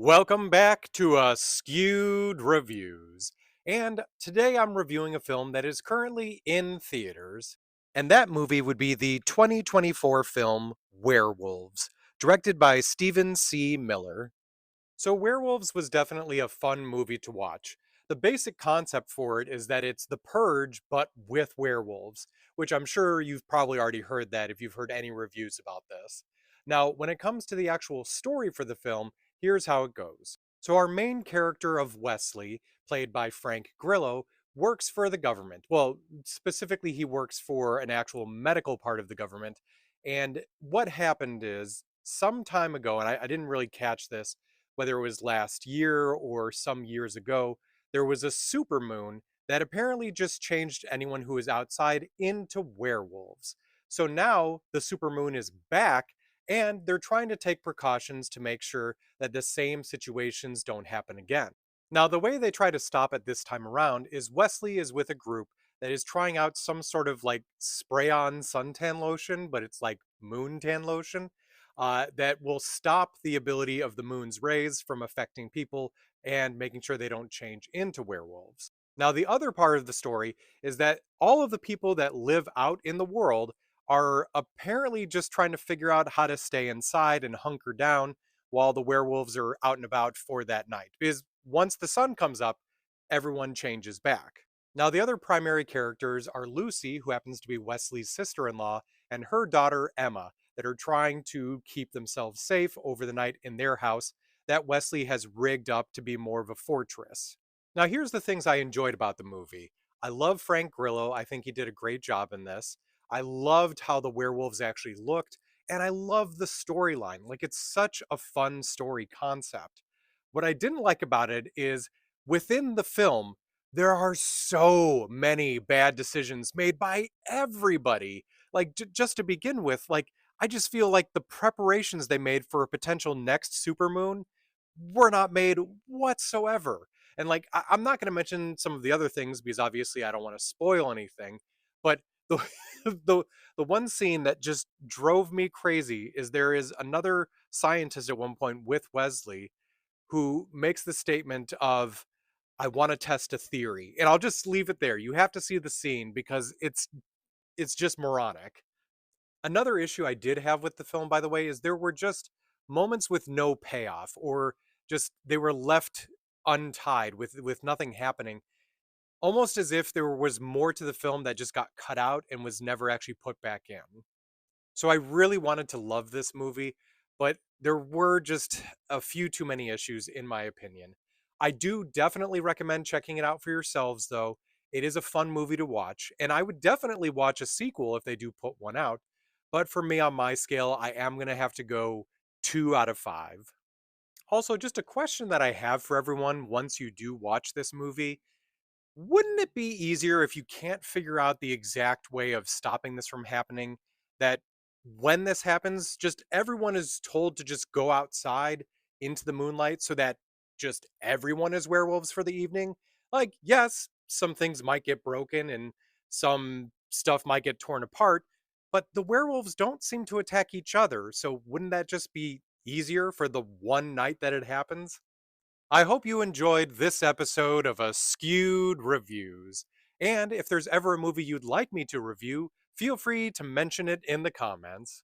Welcome back to Askewed Reviews. And today I'm reviewing a film that is currently in theaters. And that movie would be the 2024 film Werewolves, directed by Stephen C. Miller. So, Werewolves was definitely a fun movie to watch. The basic concept for it is that it's The Purge, but with werewolves, which I'm sure you've probably already heard that if you've heard any reviews about this. Now, when it comes to the actual story for the film, here's how it goes. So, our main character of Wesley, played by Frank Grillo, works for the government. Well, specifically, he works for an actual medical part of the government. And what happened is, some time ago, and I didn't really catch this, whether it was last year or some years ago, there was a supermoon that apparently just changed anyone who was outside into werewolves. So now the supermoon is back, and they're trying to take precautions to make sure that the same situations don't happen again. Now, the way they try to stop it this time around is Wesley is with a group that is trying out some sort of like spray on suntan lotion, but it's like moon tan lotion that will stop the ability of the moon's rays from affecting people and making sure they don't change into werewolves. Now, the other part of the story is that all of the people that live out in the world are apparently just trying to figure out how to stay inside and hunker down while the werewolves are out and about for that night. Because once the sun comes up, everyone changes back. Now, the other primary characters are Lucy, who happens to be Wesley's sister in law, and her daughter Emma, that are trying to keep themselves safe over the night in their house that Wesley has rigged up to be more of a fortress. Now, here's the things I enjoyed about the movie. I love Frank Grillo. I think he did a great job in this. I loved how the werewolves actually looked, and I love the storyline. Like, it's such a fun story concept. What I didn't like about it is within the film, there are so many bad decisions made by everybody. Like, just to begin with, like, I just feel like the preparations they made for a potential next supermoon were not made whatsoever. And like, I'm not going to mention some of the other things because obviously I don't want to spoil anything. But the, the the one scene that just drove me crazy is there is another scientist at one point with Wesley who makes the statement of, "I want to test a theory," and I'll just leave it there. You have to see the scene because it's just moronic. Another issue I did have with the film, by the way, is there were just moments with no payoff or just they were left untied with nothing happening, almost as if there was more to the film that just got cut out and was never actually put back in. So I really wanted to love this movie, but there were just a few too many issues in my opinion. I do definitely recommend checking it out for yourselves though. It is a fun movie to watch, and I would definitely watch a sequel if they do put one out. But for me on my scale, I am going to have to go 2 out of 5. Also, just a question that I have for everyone once you do watch this movie, wouldn't it be easier if you can't figure out the exact way of stopping this from happening? That when this happens, just everyone is told to just go outside into the moonlight so that just everyone is werewolves for the evening? Like, yes, some things might get broken and some stuff might get torn apart, but the werewolves don't seem to attack each other. So wouldn't that just be easier for the one night that it happens? I hope you enjoyed this episode of Askewed Reviews. And if there's ever a movie you'd like me to review, feel free to mention it in the comments.